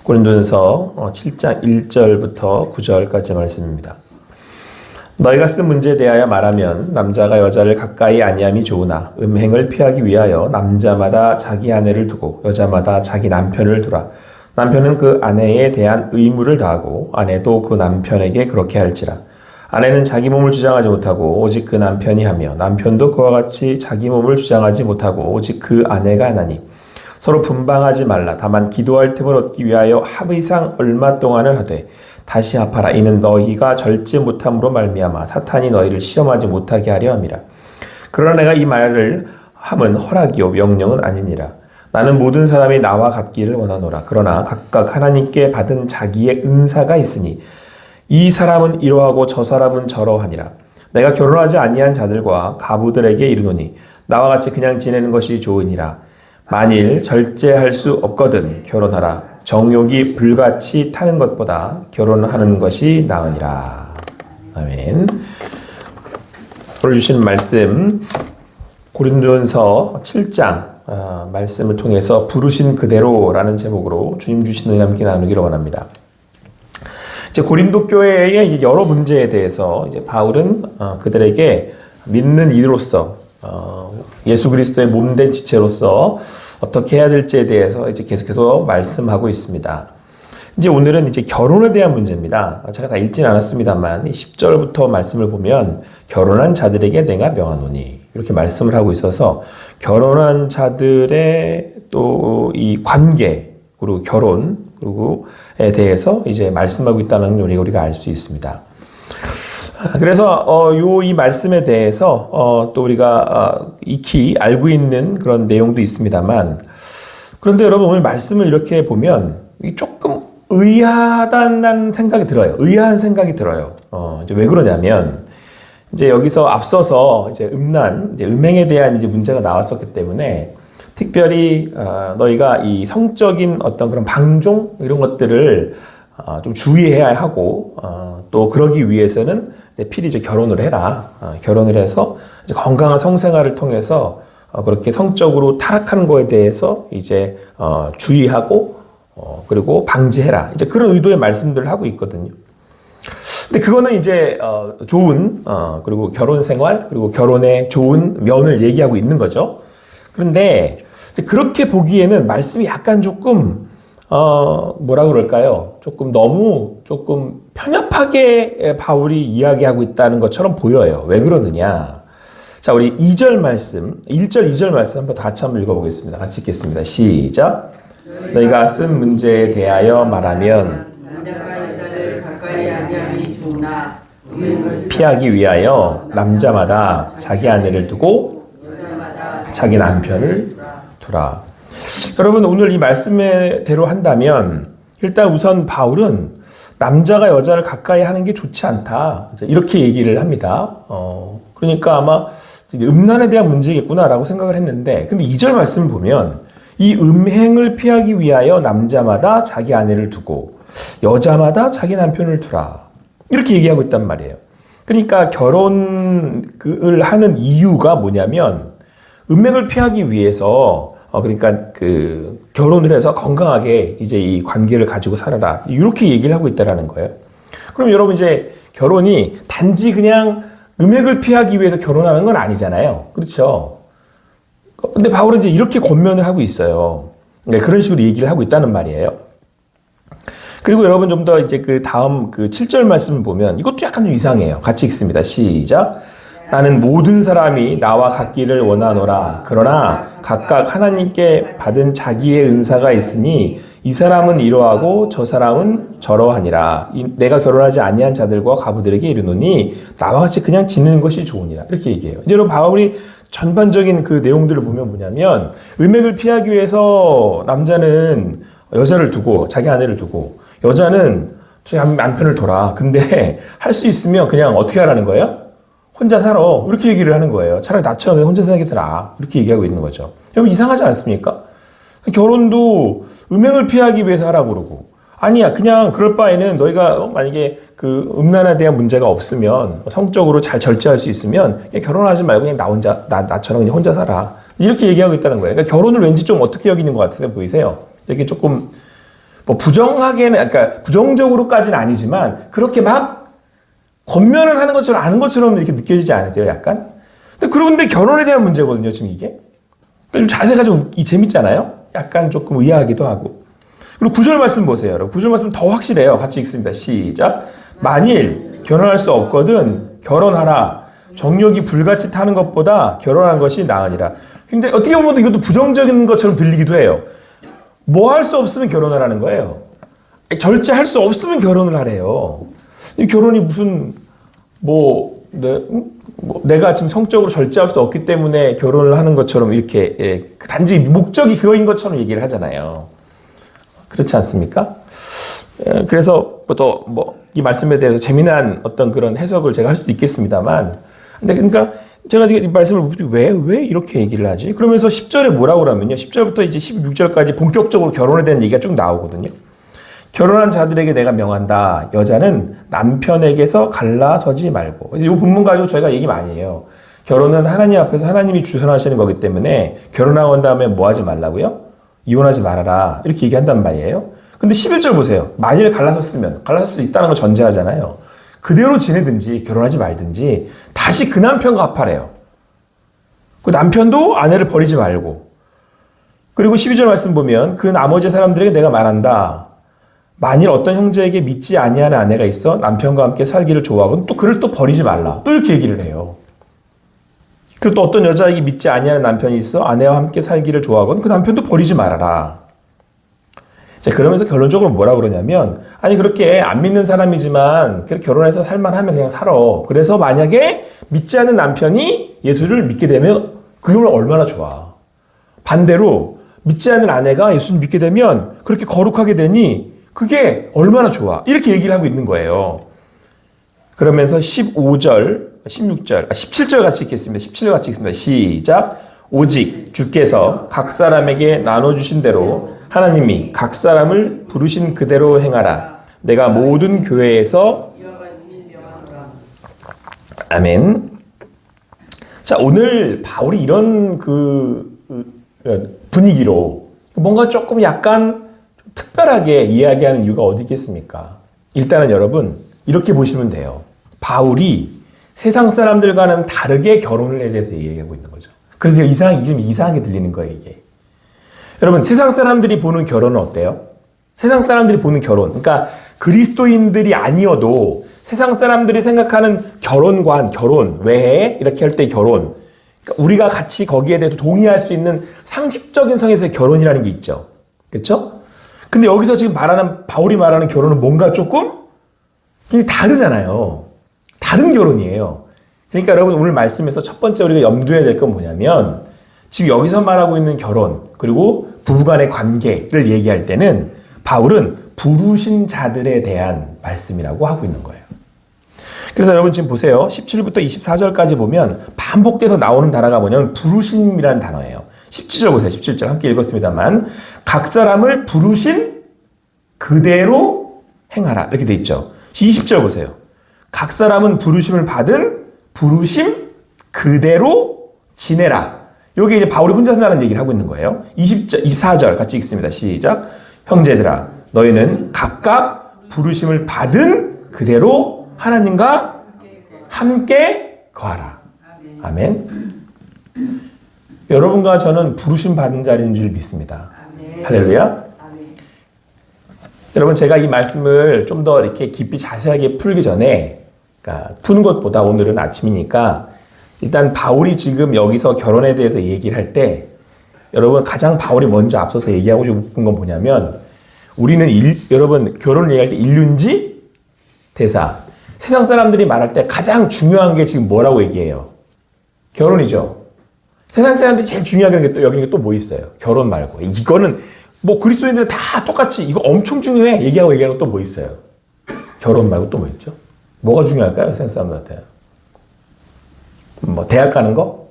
고린도전서 7장 1절부터 9절까지 말씀입니다. 너희가 쓴 문제에 대하여 말하면 남자가 여자를 가까이 아니함이 좋으나 음행을 피하기 위하여 남자마다 자기 아내를 두고 여자마다 자기 남편을 두라. 남편은 그 아내에 대한 의무를 다하고 아내도 그 남편에게 그렇게 할지라. 아내는 자기 몸을 주장하지 못하고 오직 그 남편이 하며 남편도 그와 같이 자기 몸을 주장하지 못하고 오직 그 아내가 하나니 서로 분방하지 말라. 다만 기도할 틈을 얻기 위하여 합의상 얼마 동안을 하되 다시 합하라. 이는 너희가 절제 못함으로 말미암아 사탄이 너희를 시험하지 못하게 하려 함이라. 그러나 내가 이 말을 함은 허락이요 명령은 아니니라. 나는 모든 사람이 나와 같기를 원하노라. 그러나 각각 하나님께 받은 자기의 은사가 있으니 이 사람은 이러하고 저 사람은 저러하니라. 내가 결혼하지 아니한 자들과 가부들에게 이르노니 나와 같이 그냥 지내는 것이 좋으니라. 만일 절제할 수 없거든 결혼하라. 정욕이 불같이 타는 것보다 결혼하는 것이 나으니라. 아멘. 오늘 주신 말씀 고린도전서 7장 말씀을 통해서 부르신 그대로라는 제목으로 주님 주신 은혜 함께 나누기를 원합니다. 이제 고린도 교회의 이제 여러 문제에 대해서 이제 바울은 그들에게 믿는 이로서 예수 그리스도의 몸된 지체로서 어떻게 해야 될지에 대해서 이제 계속해서 말씀하고 있습니다. 이제 오늘은 이제 결혼에 대한 문제입니다. 제가 다 읽진 않았습니다만 10절부터 말씀을 보면 결혼한 자들에게 내가 명하노니 이렇게 말씀을 하고 있어서 결혼한 자들의 또 이 관계 그리고 결혼 그리고에 대해서 이제 말씀하고 있다는 걸 우리가 알 수 있습니다. 그래서 이 말씀에 대해서 또 우리가 익히 알고 있는 그런 내용도 있습니다만 그런데 여러분 오늘 말씀을 이렇게 보면 조금 의아하다는 생각이 들어요. 의아한 생각이 들어요. 이제 왜 그러냐면 이제 여기서 앞서서 이제 이제 음행에 대한 이제 문제가 나왔었기 때문에 특별히 너희가 이 성적인 어떤 그런 방종 이런 것들을 좀 주의해야 하고 또 그러기 위해서는 필히 이제 결혼을 해라. 결혼을 해서 이제 건강한 성생활을 통해서 그렇게 성적으로 타락하는 거에 대해서 이제 주의하고 그리고 방지해라. 이제 그런 의도의 말씀들을 하고 있거든요. 근데 그거는 이제 좋은 그리고 결혼 생활 그리고 결혼의 좋은 면을 얘기하고 있는 거죠. 그런데 이제 그렇게 보기에는 말씀이 약간 조금 뭐라 그럴까요? 조금 편협하게 바울이 이야기하고 있다는 것처럼 보여요. 왜 그러느냐? 자, 우리 2절 말씀, 1절, 2절 말씀 한번 읽어보겠습니다. 같이 읽겠습니다. 시작. 너희가 쓴 문제에 대하여 말하면 남자가 여자를 가까이 아니함이 좋으나 피하기 위하여 남자마다 자기 아내를 두고 자기 남편을 두라. 여러분 오늘 이 말씀대로 한다면 일단 우선 바울은 남자가 여자를 가까이 하는 게 좋지 않다 이렇게 얘기를 합니다. 그러니까 아마 음란에 대한 문제겠구나라고 생각을 했는데 근데 2절 말씀을 보면 이 음행을 피하기 위하여 남자마다 자기 아내를 두고 여자마다 자기 남편을 두라 이렇게 얘기하고 있단 말이에요. 그러니까 결혼을 하는 이유가 뭐냐면 음행을 피하기 위해서 그러니까 그 결혼을 해서 건강하게 이제 이 관계를 가지고 살아라 이렇게 얘기를 하고 있다라는 거예요. 그럼 여러분 이제 결혼이 단지 그냥 음행을 피하기 위해서 결혼하는 건 아니잖아요. 그렇죠? 근데 바울은 이제 이렇게 권면을 하고 있어요. 그런 식으로 얘기를 하고 있다는 말이에요. 그리고 여러분 좀 더 이제 그 다음 그 7절 말씀을 보면 이것도 약간 좀 이상해요. 같이 읽습니다. 시작. 나는 모든 사람이 나와 같기를 원하노라. 그러나 각각 하나님께 받은 자기의 은사가 있으니 이 사람은 이러하고 저 사람은 저러하니라. 내가 결혼하지 아니한 자들과 가부들에게 이르노니 나와 같이 그냥 지내는 것이 좋으니라. 이렇게 얘기해요. 이제 여러분 바울이 전반적인 그 내용들을 보면 뭐냐면 음행을 피하기 위해서 남자는 여자를 두고 자기 아내를 두고 여자는 남편을 둬라. 근데 할 수 있으면 그냥 어떻게 하라는 거예요? 혼자 살아. 이렇게 얘기를 하는 거예요. 차라리 나처럼 혼자 사는 게 더 나아. 이렇게 얘기하고 있는 거죠. 여러분 이상하지 않습니까? 결혼도 음행을 피하기 위해서 하라고 그러고 아니야 그냥 그럴 바에는 너희가 만약에 그 음란에 대한 문제가 없으면 성적으로 잘 절제할 수 있으면 결혼하지 말고 그냥 나처럼 그냥 혼자 살아. 이렇게 얘기하고 있다는 거예요. 그러니까 결혼을 왠지 좀 어떻게 여기는 것 같으세요? 보이세요? 이렇게 조금 뭐 부정하게는, 그러니까 부정적으로까지는 아니지만 그렇게 막 권면을 하는 것처럼 아는 것처럼 이렇게 느껴지지 않으세요? 약간? 근데 그런데 결혼에 대한 문제거든요, 지금 이게. 좀 자세가 좀 재밌잖아요? 약간 조금 의아하기도 하고. 그리고 9절 말씀 보세요, 여러분. 9절 말씀 더 확실해요. 같이 읽습니다. 시작. 만일 결혼할 수 없거든 결혼하라. 정욕이 불같이 타는 것보다 결혼하는 것이 나으니라. 굉장히 어떻게 보면 이것도 부정적인 것처럼 들리기도 해요. 뭐 할 수 없으면 결혼하라는 거예요. 절제할 수 없으면 결혼을 하래요. 이 결혼이 무슨 내가 지금 성적으로 절제할 수 없기 때문에 결혼을 하는 것처럼 이렇게 단지 목적이 그거인 것처럼 얘기를 하잖아요. 그렇지 않습니까? 그래서 또 이 말씀에 대해서 재미난 어떤 그런 해석을 제가 할 수도 있겠습니다만, 근데 그러니까 제가 이 말씀을 왜 이렇게 얘기를 하지? 그러면서 10절에 뭐라고 그러면요, 10절부터 이제 16절까지 본격적으로 결혼에 대한 얘기가 쭉 나오거든요. 결혼한 자들에게 내가 명한다. 여자는 남편에게서 갈라서지 말고. 이 본문 가지고 저희가 얘기 많이 해요. 결혼은 하나님 앞에서 하나님이 주선하시는 거기 때문에 결혼하고 난 다음에 뭐 하지 말라고요? 이혼하지 말아라. 이렇게 얘기한단 말이에요. 근데 11절 보세요. 만일 갈라섰을 수 있다는 걸 전제하잖아요. 그대로 지내든지 결혼하지 말든지 다시 그 남편과 합하래요. 그 남편도 아내를 버리지 말고. 그리고 12절 말씀 보면 그 나머지 사람들에게 내가 말한다. 만일 어떤 형제에게 믿지 아니하는 아내가 있어 남편과 함께 살기를 좋아하거든 또 그를 또 버리지 말라. 또 이렇게 얘기를 해요. 그리고 또 어떤 여자에게 믿지 아니하는 남편이 있어 아내와 함께 살기를 좋아하거든 그 남편도 버리지 말아라. 자, 그러면서 결론적으로 뭐라 그러냐면, 아니 그렇게 안 믿는 사람이지만 결혼해서 살만하면 그냥 살아. 그래서 만약에 믿지 않는 남편이 예수를 믿게 되면 그걸 얼마나 좋아. 반대로 믿지 않는 아내가 예수를 믿게 되면 그렇게 거룩하게 되니 그게 얼마나 좋아. 이렇게 얘기를 하고 있는 거예요. 그러면서 15절, 16절, 17절 같이 읽겠습니다. 17절 같이 읽습니다. 시작. 오직 주께서 각 사람에게 나눠주신 대로 하나님이 각 사람을 부르신 그대로 행하라. 내가 모든 교회에서 아멘. 자, 오늘 바울이 이런 분위기로 뭔가 조금 약간 특별하게 이야기하는 이유가 어디 있겠습니까? 일단은 여러분 이렇게 보시면 돼요. 바울이 세상 사람들과는 다르게 결혼에 대해서 얘기하고 있는 거죠. 그래서 좀 이상하게 들리는 거예요, 이게. 여러분, 세상 사람들이 보는 결혼은 어때요? 세상 사람들이 보는 결혼. 그러니까 그리스도인들이 아니어도 세상 사람들이 생각하는 결혼관, 결혼, 외에 이렇게 할 때 결혼. 그러니까 우리가 같이 거기에 대해서 동의할 수 있는 상식적인 성에서의 결혼이라는 게 있죠. 그렇죠? 근데 여기서 지금 바울이 말하는 결혼은 뭔가 조금 다르잖아요. 다른 결혼이에요. 그러니까 여러분 오늘 말씀에서 첫 번째 우리가 염두해야 될 건 뭐냐면 지금 여기서 말하고 있는 결혼 그리고 부부간의 관계를 얘기할 때는 바울은 부르신 자들에 대한 말씀이라고 하고 있는 거예요. 그래서 여러분 지금 보세요. 17부터 24절까지 보면 반복돼서 나오는 단어가 뭐냐면 부르심이라는 단어예요. 17절 보세요. 17절 함께 읽었습니다만 각 사람을 부르신 그대로 행하라 이렇게 돼 있죠. 20절 보세요. 각 사람은 부르심을 받은 부르심 그대로 지내라. 여기 이제 바울이 혼자 산다는 얘기를 하고 있는 거예요. 24절 같이 읽습니다. 시작. 형제들아, 너희는 각각 부르심을 받은 그대로 하나님과 함께 거하라. 아멘. 여러분과 저는 부르심 받은 자리인 줄 믿습니다. 할렐루야. 여러분 제가 이 말씀을 좀 더 이렇게 깊이 자세하게 풀기 전에 그러니까 푸는 것보다 오늘은 아침이니까 일단 바울이 지금 여기서 결혼에 대해서 얘기를 할 때 여러분 가장 바울이 먼저 앞서서 얘기하고 싶은 건 뭐냐면 우리는 여러분 결혼을 얘기할 때 인륜지 대사 세상 사람들이 말할 때 가장 중요한 게 지금 뭐라고 얘기해요? 결혼이죠. 세상 사람들이 제일 중요하게 여기는 게 또 뭐 있어요? 결혼 말고 이거는 뭐 그리스도인들 다 똑같이 이거 엄청 중요해 얘기하고 또 뭐 있어요? 결혼 말고 또 뭐 있죠? 뭐가 중요할까요? 세상 사람들한테 뭐 대학 가는 거?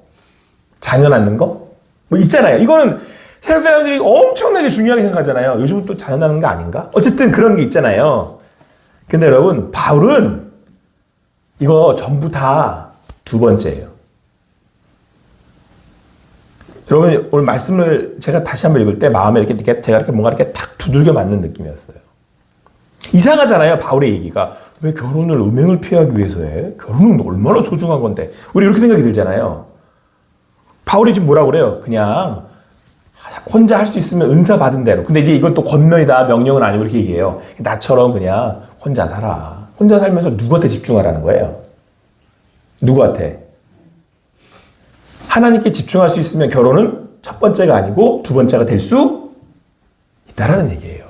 자녀 낳는 거? 뭐 있잖아요. 이거는 세상 사람들이 엄청나게 중요하게 생각하잖아요. 요즘은 또 자녀 낳는 거 아닌가? 어쨌든 그런 게 있잖아요. 근데 여러분 바울은 이거 전부 다 두 번째예요. 여러분 오늘 말씀을 제가 다시 한번 읽을 때 마음에 이렇게 제가 이렇게 뭔가 이렇게 탁 두들겨 맞는 느낌이었어요. 이상하잖아요. 바울의 얘기가 왜 결혼을 음행을 피하기 위해서 해? 결혼은 얼마나 소중한 건데. 우리 이렇게 생각이 들잖아요. 바울이 지금 뭐라고 그래요? 그냥 혼자 할 수 있으면 은사 받은 대로. 근데 이제 이건 또 권면이다, 명령은 아니고 이렇게 얘기해요. 나처럼 그냥 혼자 살아. 혼자 살면서 누구한테 집중하라는 거예요? 누구한테? 하나님께 집중할 수 있으면 결혼은 첫 번째가 아니고 두 번째가 될 수 있다라는 얘기예요.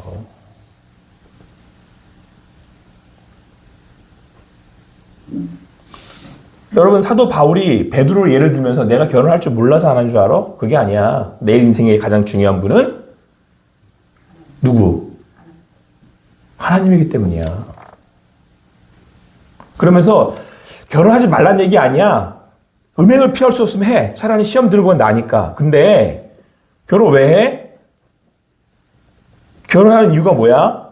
여러분 사도 바울이 베드로를 예를 들면서 내가 결혼할 줄 몰라서 안 한 줄 알아? 그게 아니야. 내 인생의 가장 중요한 분은 누구? 하나님이기 때문이야. 그러면서 결혼하지 말란 얘기 아니야. 음행을 피할 수 없으면 해. 차라리 시험 들고 나니까. 근데 결혼 왜 해? 결혼하는 이유가 뭐야?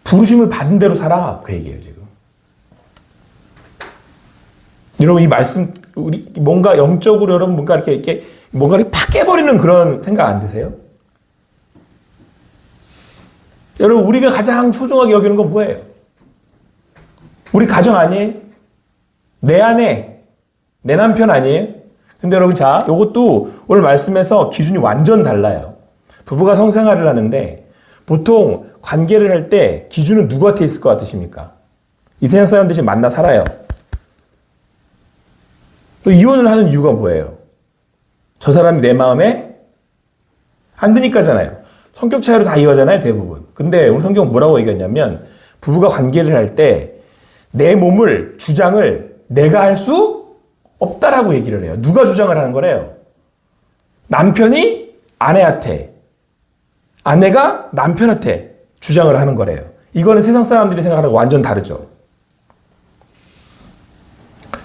부르심을 받은 대로 살아. 그 얘기예요 지금. 여러분 이 말씀 우리 뭔가 영적으로 여러분 뭔가 이렇게 뭔가 이렇게 팍 깨버리는 그런 생각 안 드세요? 여러분 우리가 가장 소중하게 여기는 건 뭐예요? 우리 가정 아니에요? 내 아내, 내 남편 아니에요? 근데 여러분 자 이것도 오늘 말씀에서 기준이 완전 달라요. 부부가 성생활을 하는데 보통 관계를 할 때 기준은 누구한테 있을 것 같으십니까? 이 세상 사람들이 지금 만나 살아요. 또 이혼을 하는 이유가 뭐예요? 저 사람이 내 마음에 안 드니까잖아요. 성격 차이로 다 이어잖아요, 대부분. 근데 오늘 성경은 뭐라고 얘기했냐면 부부가 관계를 할 때 내 몸을, 주장을 내가 할 수 없다라고 얘기를 해요. 누가 주장을 하는 거래요? 남편이 아내한테, 아내가 남편한테 주장을 하는 거래요. 이거는 세상 사람들이 생각하는 거 완전 다르죠.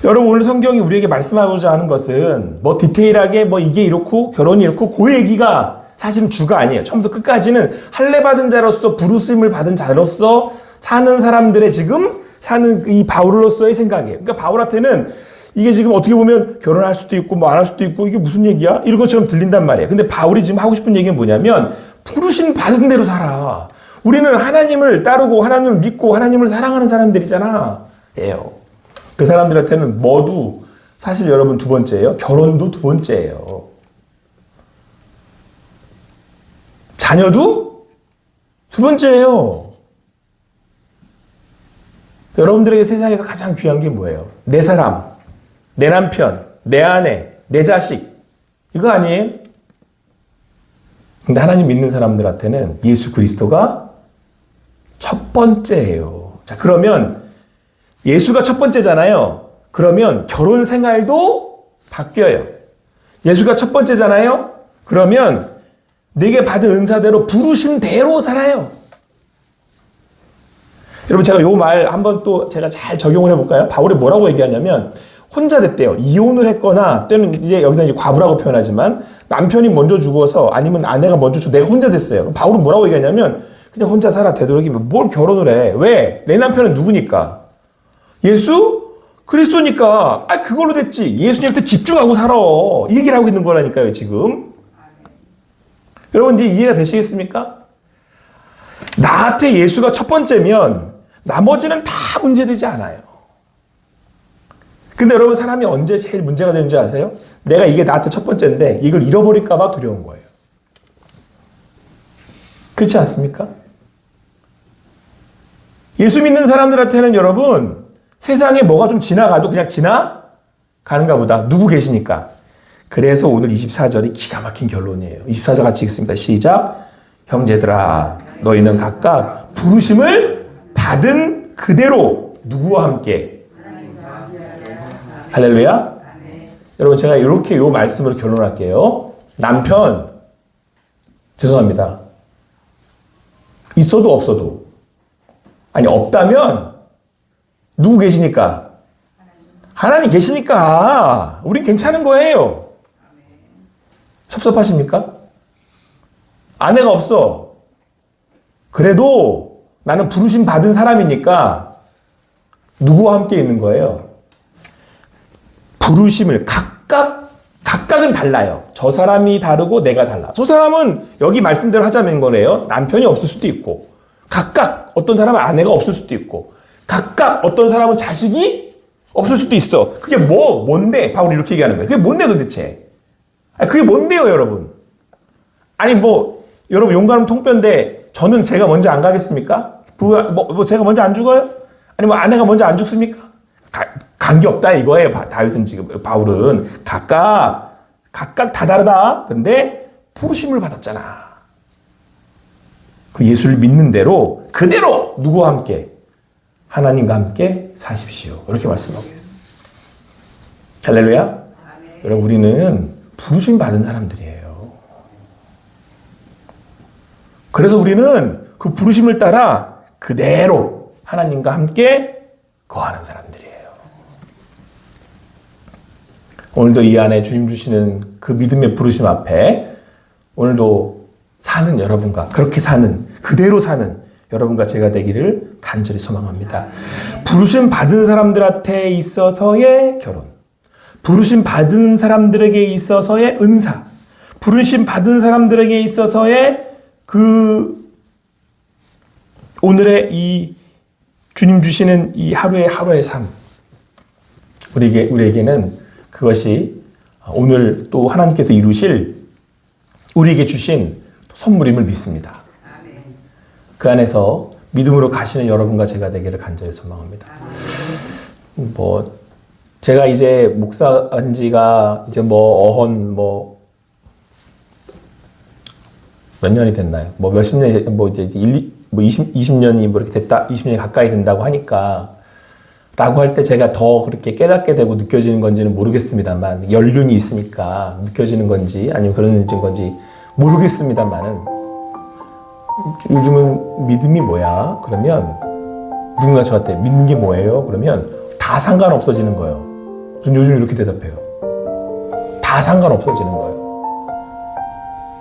여러분 오늘 성경이 우리에게 말씀하고자 하는 것은 뭐 디테일하게 뭐 이게 이렇고 결혼이 이렇고 그 얘기가 사실은 주가 아니에요. 처음부터 끝까지는 할례 받은 자로서 부르심을 받은 자로서 사는 사람들의 지금 사는 이 바울로서의 생각이에요. 그러니까 바울한테는 이게 지금 어떻게 보면 결혼할 수도 있고 뭐 안 할 수도 있고 이게 무슨 얘기야? 이런 것처럼 들린단 말이에요. 근데 바울이 지금 하고 싶은 얘기는 뭐냐면 부르심 받은 대로 살아. 우리는 하나님을 따르고 하나님을 믿고 하나님을 사랑하는 사람들이잖아. 예요. 그 사람들한테는 뭐도 사실 여러분 두 번째예요. 결혼도 두 번째예요. 자녀도 두 번째예요. 여러분들에게 세상에서 가장 귀한 게 뭐예요? 내 사람, 내 남편, 내 아내, 내 자식. 이거 아니에요? 근데 하나님 믿는 사람들한테는 예수 그리스도가 첫 번째예요. 자, 그러면 예수가 첫 번째잖아요. 그러면 결혼 생활도 바뀌어요. 예수가 첫 번째잖아요. 그러면 내게 받은 은사대로 부르신 대로 살아요. 여러분 제가 요 말 한번 또 제가 잘 적용을 해볼까요? 바울이 뭐라고 얘기하냐면 혼자 됐대요. 이혼을 했거나 또는 이제 여기서 이제 과부라고 표현하지만 남편이 먼저 죽어서 아니면 아내가 먼저 죽어 내가 혼자 됐어요. 바울은 뭐라고 얘기하냐면 그냥 혼자 살아 되도록이면 뭘 결혼을 해? 왜? 내 남편은 누구니까? 예수 그리스도니까. 아 그걸로 됐지. 예수님한테 집중하고 살아. 이 얘기를 하고 있는 거라니까요 지금. 여러분 이제 이해가 되시겠습니까? 나한테 예수가 첫 번째면 나머지는 다 문제되지 않아요. 근데 여러분 사람이 언제 제일 문제가 되는 줄 아세요? 내가 이게 나한테 첫 번째인데 이걸 잃어버릴까 봐 두려운 거예요. 그렇지 않습니까? 예수 믿는 사람들한테는 여러분 세상에 뭐가 좀 지나가도 그냥 지나가는가 보다. 누구 계시니까. 그래서 오늘 24절이 기가 막힌 결론이에요. 24절 같이 읽습니다. 시작. 형제들아 너희는 각각 부르심을 받은 그대로 누구와 함께? 할렐루야. 여러분 제가 이렇게 요 말씀으로 결론할게요. 남편 죄송합니다. 있어도 없어도 아니 없다면 누구 계시니까? 하나님 계시니까 우린 괜찮은 거예요. 섭섭하십니까? 아내가 없어. 그래도 나는 부르심 받은 사람이니까 누구와 함께 있는 거예요? 부르심을 각각 각각은 달라요. 저 사람이 다르고 내가 달라. 저 사람은 여기 말씀대로 하자는 거네요. 남편이 없을 수도 있고, 각각 어떤 사람은 아내가 없을 수도 있고, 각각 어떤 사람은 자식이 없을 수도 있어. 그게 뭔데? 바울이 이렇게 얘기하는 거예요. 그게 뭔데 도대체? 그게 뭔데요, 여러분? 아니, 여러분 용감은 통뼈인데 저는 제가 먼저 안 가겠습니까? 제가 먼저 안 죽어요? 아니, 아내가 먼저 안 죽습니까? 관계없다 이거예요. 다윗은 지금, 바울은 각각 다 다르다. 근데 부르심을 받았잖아. 그 예수를 믿는 대로 그대로 누구와 함께? 하나님과 함께 사십시오. 이렇게 말씀하고 있어요. 할렐루야. 아멘. 여러분, 우리는 부르심 받은 사람들이에요. 그래서 우리는 그 부르심을 따라 그대로 하나님과 함께 거하는 사람들이에요. 오늘도 이 안에 주님 주시는 그 믿음의 부르심 앞에 오늘도 사는 여러분과, 그렇게 사는, 그대로 사는 여러분과 제가 되기를 간절히 소망합니다. 부르심 받은 사람들한테 있어서의 결혼, 부르심 받은 사람들에게 있어서의 은사, 부르심 받은 사람들에게 있어서의 오늘의 이 주님 주시는 이 하루의 삶, 우리에게는 그것이 오늘 또 하나님께서 이루실 우리에게 주신 선물임을 믿습니다. 그 안에서 믿음으로 가시는 여러분과 제가 되기를 간절히 소망합니다. 제가 이제 목사한 지가 이제 몇 년이 됐나요? 몇십 년이, 이제 20년이 이렇게 됐다, 20년이 가까이 된다고 하니까, 라고 할 때 제가 더 그렇게 깨닫게 되고 느껴지는 건지는 모르겠습니다만, 연륜이 있으니까 느껴지는 건지, 아니면 그런 건지 모르겠습니다만은, 요즘은 믿음이 뭐야? 그러면, 누군가 저한테 믿는 게 뭐예요? 그러면 다 상관없어지는 거예요. 저는 요즘 이렇게 대답해요. 다 상관없어지는 거예요.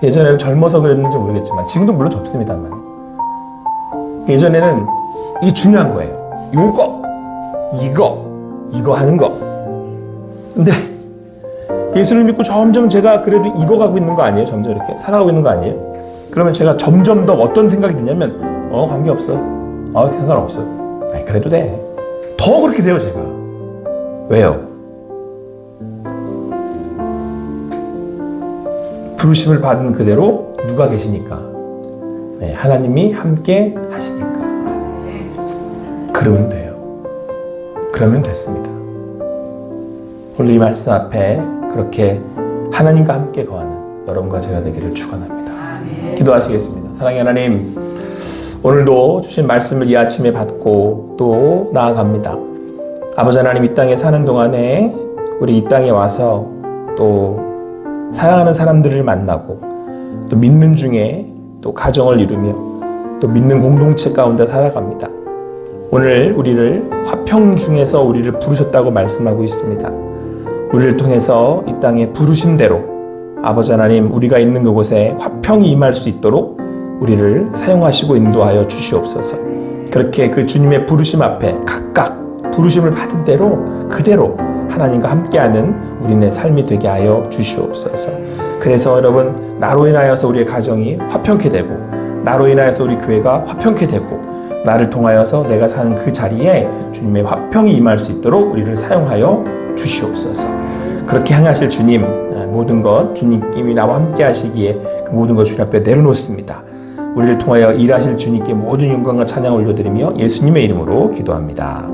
예전에는 젊어서 그랬는지 모르겠지만, 지금도 물론 젊습니다만, 예전에는 이게 중요한 거예요. 이거 하는 거. 근데 예수를 믿고 점점 제가 그래도 이거 가고 있는 거 아니에요? 점점 이렇게 살아가고 있는 거 아니에요? 그러면 제가 점점 더 어떤 생각이 드냐면, 관계없어. 상관없어. 아니, 그래도 돼. 더 그렇게 돼요, 제가. 왜요? 부르심을 받은 그대로 누가 계시니까. 네, 하나님이 함께 하시니까. 그러면 돼요. 그러면 됐습니다. 오늘 이 말씀 앞에 그렇게 하나님과 함께 거하는 여러분과 제가 되기를 축원합니다. 기도하시겠습니다. 사랑의 하나님, 오늘도 주신 말씀을 이 아침에 받고 또 나아갑니다. 아버지 하나님, 이 땅에 사는 동안에 우리 이 땅에 와서 또 사랑하는 사람들을 만나고 또 믿는 중에 또 가정을 이루며 또 믿는 공동체 가운데 살아갑니다. 오늘 우리를 화평 중에서 우리를 부르셨다고 말씀하고 있습니다. 우리를 통해서 이 땅에 부르신 대로 아버지 하나님, 우리가 있는 그곳에 화평이 임할 수 있도록 우리를 사용하시고 인도하여 주시옵소서. 그렇게 그 주님의 부르심 앞에 각각 부르심을 받은 대로 그대로 하나님과 함께하는 우리네 삶이 되게 하여 주시옵소서. 그래서 여러분, 나로 인하여서 우리의 가정이 화평케 되고, 나로 인하여서 우리 교회가 화평케 되고, 나를 통하여서 내가 사는 그 자리에 주님의 화평이 임할 수 있도록 우리를 사용하여 주시옵소서. 그렇게 향하실 주님, 모든 것 주님이 나와 함께 하시기에 그 모든 것 주님 앞에 내려놓습니다. 우리를 통하여 일하실 주님께 모든 영광과 찬양을 올려드리며 예수님의 이름으로 기도합니다.